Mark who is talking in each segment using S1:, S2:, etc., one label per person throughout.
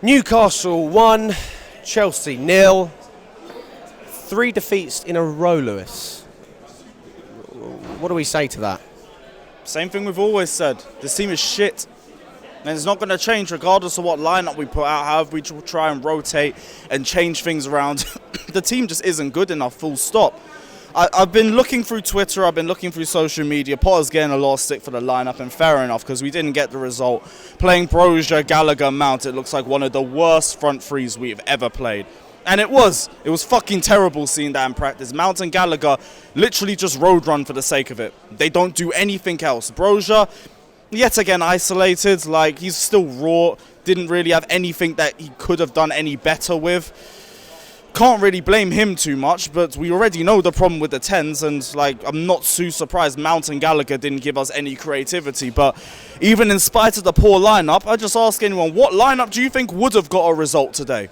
S1: Newcastle 1, Chelsea 0. 3 defeats in a row, Lewis. What do we say to that?
S2: Same thing we've always said. This team is shit. And it's not going to change regardless of what lineup we put out, however we try and rotate and change things around. The team just isn't good enough, full stop. I've been looking through Twitter, I've been looking through social media. Potter's getting a lot of stick for the lineup, and fair enough, because we didn't get the result. Playing Brozier, Gallagher, Mount, it looks like one of the worst front threes we've ever played. And it was fucking terrible seeing that in practice. Mount and Gallagher literally just road run for the sake of it. They don't do anything else. Brozier, yet again isolated, like he's still raw, didn't really have anything that he could have done any better with. Can't really blame him too much, but we already know the problem with the 10s, and like I'm not too surprised Mount and Gallagher didn't give us any creativity. But even in spite of the poor lineup, I just ask anyone, what lineup do you think would have got a result today?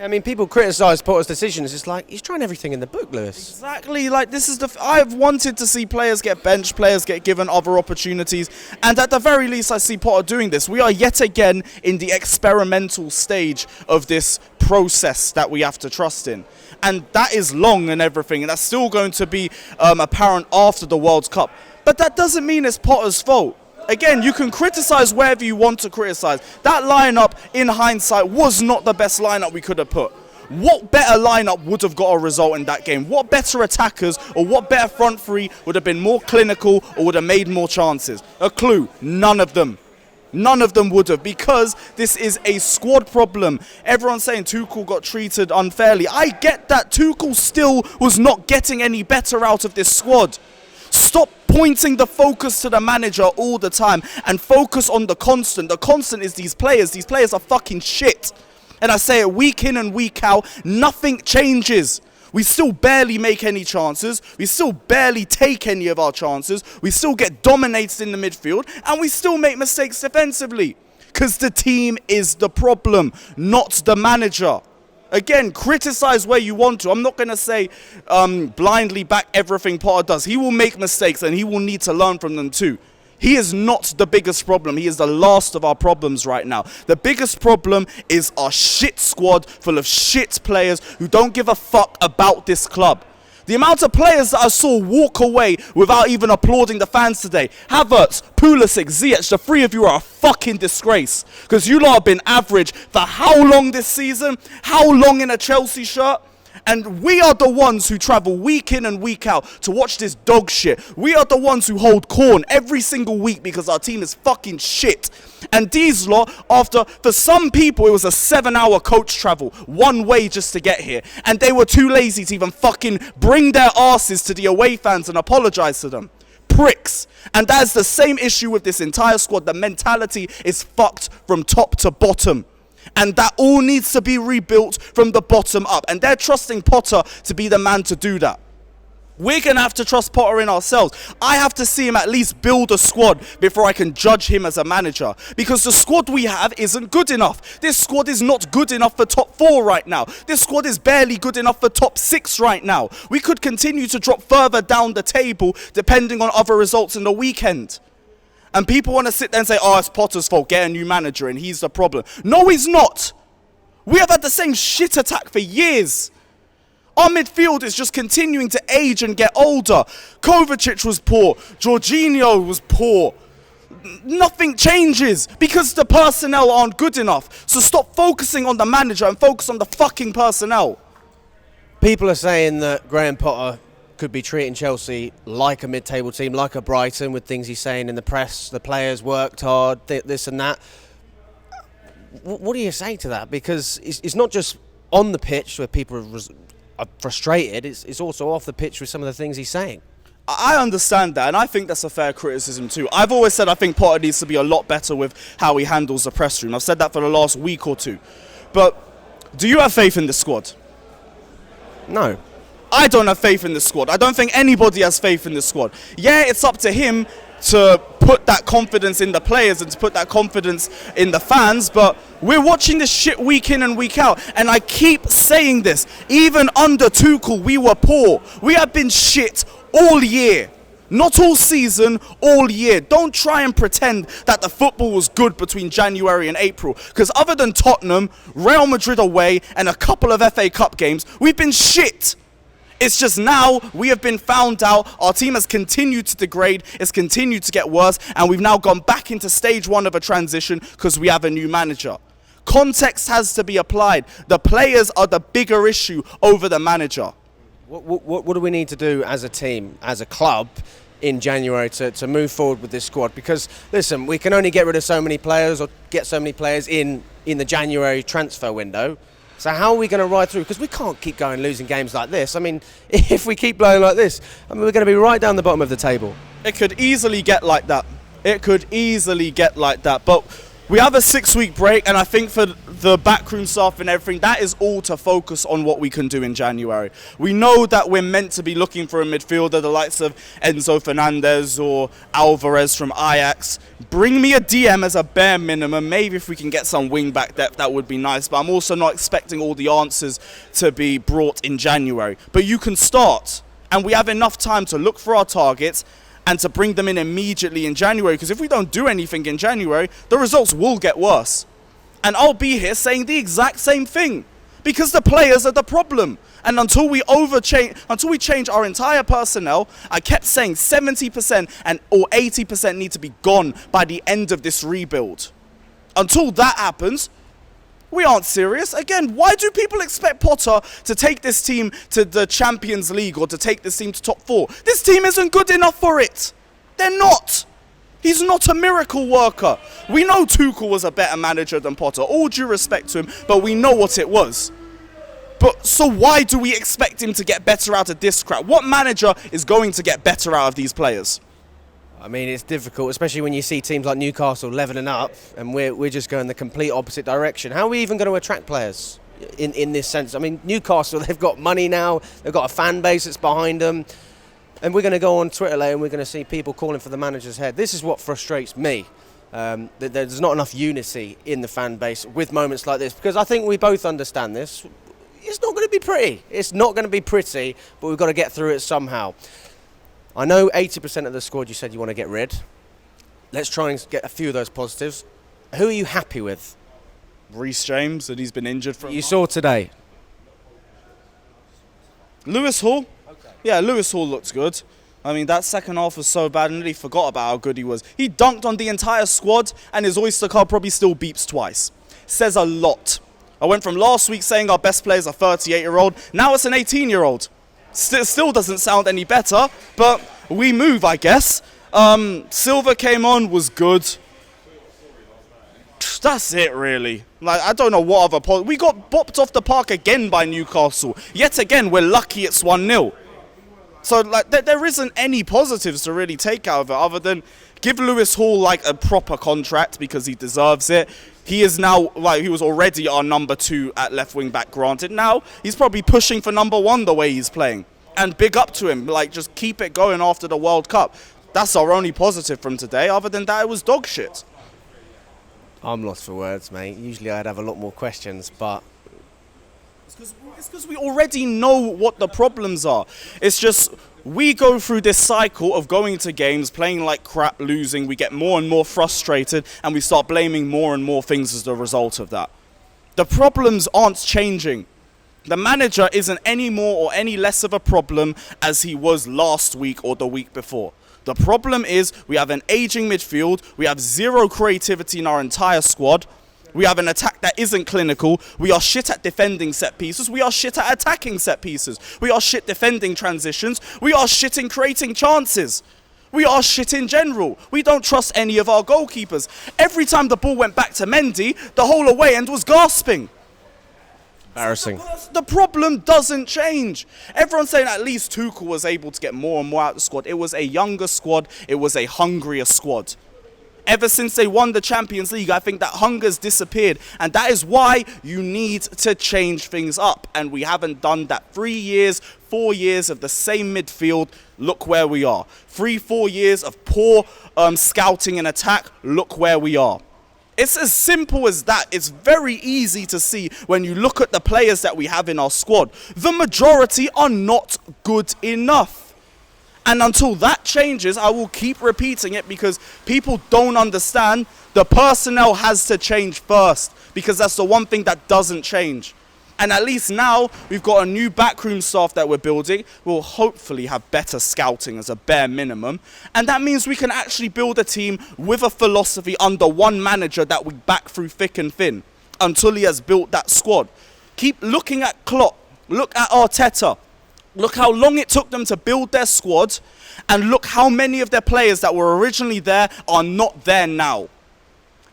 S1: I mean, people criticise Potter's decisions. It's like, he's trying everything in the book, Lewis.
S2: Exactly, like this is I've wanted to see players get benched, players get given other opportunities, and at the very least I see Potter doing this. We are yet again in the experimental stage of this process that we have to trust in. And that is long and everything, and that's still going to be apparent after the World Cup. But that doesn't mean it's Potter's fault. Again, you can criticise wherever you want to criticise. That lineup, in hindsight, was not the best lineup we could have put. What better lineup would have got a result in that game? What better attackers or what better front three would have been more clinical or would have made more chances? A clue, none of them. None of them would have, because this is a squad problem. Everyone's saying Tuchel got treated unfairly. I get that. Tuchel still was not getting any better out of this squad. Stop pointing the focus to the manager all the time and focus on the constant. The constant is these players. These players are fucking shit. And I say it week in and week out, nothing changes. We still barely make any chances. We still barely take any of our chances. We still get dominated in the midfield, and we still make mistakes defensively. Because the team is the problem, not the manager. Again, criticise where you want to. I'm not going to say blindly back everything Potter does. He will make mistakes and he will need to learn from them too. He is not the biggest problem. He is the last of our problems right now. The biggest problem is our shit squad full of shit players who don't give a fuck about this club. The amount of players that I saw walk away without even applauding the fans today. Havertz, Pulisic, Ziyech, the three of you are a fucking disgrace. Because you lot have been average for how long this season? How long in a Chelsea shirt? And we are the ones who travel week in and week out to watch this dog shit. We are the ones who hold corn every single week because our team is fucking shit. And these lot, for some people, it was a 7-hour coach travel, one way just to get here. And they were too lazy to even fucking bring their asses to the away fans and apologise to them. Pricks. And that's the same issue with this entire squad. The mentality is fucked from top to bottom. And that all needs to be rebuilt from the bottom up. And they're trusting Potter to be the man to do that. We're going to have to trust Potter in ourselves. I have to see him at least build a squad before I can judge him as a manager. Because the squad we have isn't good enough. This squad is not good enough for top 4 right now. This squad is barely good enough for top 6 right now. We could continue to drop further down the table depending on other results in the weekend. And people want to sit there and say, oh, it's Potter's fault, get a new manager and he's the problem. No, he's not. We have had the same shit attack for years. Our midfield is just continuing to age and get older. Kovacic was poor. Jorginho was poor. Nothing changes because the personnel aren't good enough. So stop focusing on the manager and focus on the fucking personnel.
S1: People are saying that Graham Potter could be treating Chelsea like a mid-table team, like a Brighton, with things he's saying in the press. The players worked hard, this and that. What do you say to that? Because it's not just on the pitch where people are frustrated, it's also off the pitch with some of the things he's saying.
S2: I understand that, and I think that's a fair criticism too. I've always said I think Potter needs to be a lot better with how he handles the press room. I've said that for the last week or two. But do you have faith in the squad?
S1: No.
S2: I don't have faith in the squad. I don't think anybody has faith in the squad. Yeah, it's up to him to put that confidence in the players and to put that confidence in the fans, but we're watching this shit week in and week out, and I keep saying this. Even under Tuchel, we were poor. We have been shit all year. Not all season, all year. Don't try and pretend that the football was good between January and April. Because other than Tottenham, Real Madrid away, and a couple of FA Cup games, we've been shit. It's just now we have been found out. Our team has continued to degrade. It's continued to get worse. And we've now gone back into stage 1 of a transition because we have a new manager. Context has to be applied. The players are the bigger issue over the manager.
S1: What do we need to do as a team, as a club, in January to move forward with this squad? Because, listen, we can only get rid of so many players or get so many players in the January transfer window. So how are we going to ride through? Because we can't keep going losing games like this. I mean, if we keep blowing like this, I mean, we're going to be right down the bottom of the table.
S2: It could easily get like that. But we have a 6-week break, and I think for the backroom staff and everything, that is all to focus on what we can do in January. We know that we're meant to be looking for a midfielder, the likes of Enzo Fernandez or Alvarez from Ajax. Bring me a DM as a bare minimum. Maybe if we can get some wing-back depth, that would be nice. But I'm also not expecting all the answers to be brought in January. But you can start, and we have enough time to look for our targets and to bring them in immediately in January, because if we don't do anything in January, the results will get worse. And I'll be here saying the exact same thing, because the players are the problem. And until we change our entire personnel, I kept saying 70% or 80% need to be gone by the end of this rebuild. Until that happens, we aren't serious. Again, why do people expect Potter to take this team to the Champions League or to take this team to top 4? This team isn't good enough for it. They're not. He's not a miracle worker. We know Tuchel was a better manager than Potter. All due respect to him, but we know what it was. But so why do we expect him to get better out of this crap? What manager is going to get better out of these players?
S1: I mean, it's difficult, especially when you see teams like Newcastle levelling up and we're just going the complete opposite direction. How are we even going to attract players in this sense? I mean, Newcastle, they've got money now, they've got a fan base that's behind them, and we're going to go on Twitter later and we're going to see people calling for the manager's head. This is what frustrates me, that there's not enough unity in the fan base with moments like this, because I think we both understand this. It's not going to be pretty. It's not going to be pretty, but we've got to get through it somehow. I know 80% of the squad you said you want to get rid. Let's try and get a few of those positives. Who are you happy with?
S2: Reece James, and he's been injured for a
S1: You saw today.
S2: Lewis Hall?
S1: Okay.
S2: Yeah, Lewis Hall looks good. I mean, that second half was so bad, and really forgot about how good he was. He dunked on the entire squad, and his Oyster card probably still beeps twice. Says a lot. I went from last week saying our best player is a 38-year-old. Now it's an 18-year-old. Still doesn't sound any better, but we move, I guess. Silva came on, was good. That's it, really. Like, I don't know what other... We got bopped off the park again by Newcastle. Yet again, we're lucky it's 1-0. So, like, there isn't any positives to really take out of it, other than give Lewis Hall, like, a proper contract because he deserves it. He is now, like, he was already our number 2 at left wing back, granted. Now, he's probably pushing for number 1 the way he's playing. And big up to him. Like, just keep it going after the World Cup. That's our only positive from today. Other than that, it was dog shit.
S1: I'm lost for words, mate. Usually I'd have a lot more questions, but...
S2: It's because we already know what the problems are. It's just... We go through this cycle of going to games, playing like crap, losing. We get more and more frustrated, and we start blaming more and more things as the result of that. The problems aren't changing. The manager isn't any more or any less of a problem as he was last week or the week before. The problem is we have an aging midfield. We have zero creativity in our entire squad. We have an attack that isn't clinical. We are shit at defending set pieces. We are shit at attacking set pieces. We are shit defending transitions. We are shit in creating chances. We are shit in general. We don't trust any of our goalkeepers. Every time the ball went back to Mendy, the whole away end was gasping.
S1: Embarrassing.
S2: The problem doesn't change. Everyone's saying at least Tuchel was able to get more and more out of the squad. It was a younger squad. It was a hungrier squad. Ever since they won the Champions League, I think that hunger's disappeared. And that is why you need to change things up. And we haven't done that. 3 years, 4 years of the same midfield. Look where we are. 3-4 years of poor scouting and attack. Look where we are. It's as simple as that. It's very easy to see when you look at the players that we have in our squad. The majority are not good enough. And until that changes, I will keep repeating it, because people don't understand the personnel has to change first, because that's the one thing that doesn't change. And at least now we've got a new backroom staff that we're building. We'll hopefully have better scouting as a bare minimum. And that means we can actually build a team with a philosophy under one manager that we back through thick and thin until he has built that squad. Keep looking at Klopp. Look at Arteta. Look how long it took them to build their squad. And look how many of their players that were originally there are not there now.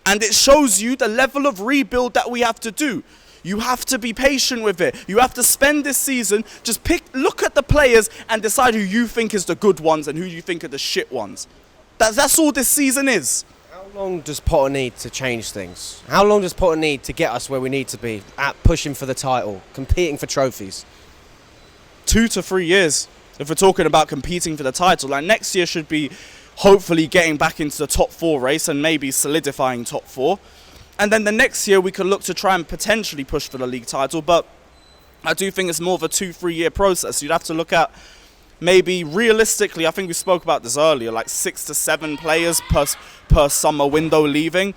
S2: And it shows you the level of rebuild that we have to do. You have to be patient with it. You have to spend this season, just look at the players and decide who you think is the good ones and who you think are the shit ones. That's all this season is.
S1: How long does Potter need to change things? How long does Potter need to get us where we need to be, at pushing for the title, competing for trophies?
S2: 2 to 3 years, if we're talking about competing for the title. Like, next year should be hopefully getting back into the top 4 race and maybe solidifying top 4. And then the next year we could look to try and potentially push for the league title. But I do think it's more of a 2-3 year process. You'd have to look at maybe realistically, I think we spoke about this earlier, like 6 to 7 players per summer window leaving.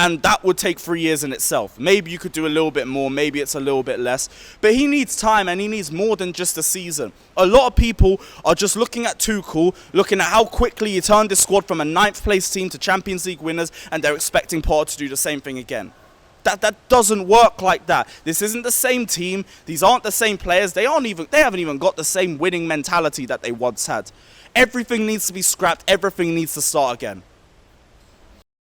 S2: And that would take 3 years in itself. Maybe you could do a little bit more, maybe it's a little bit less. But he needs time, and he needs more than just a season. A lot of people are just looking at Tuchel, looking at how quickly he turned his squad from a 9th place team to Champions League winners, and they're expecting Potter to do the same thing again. That doesn't work like that. This isn't the same team. These aren't the same players. They haven't even got the same winning mentality that they once had. Everything needs to be scrapped. Everything needs to start again.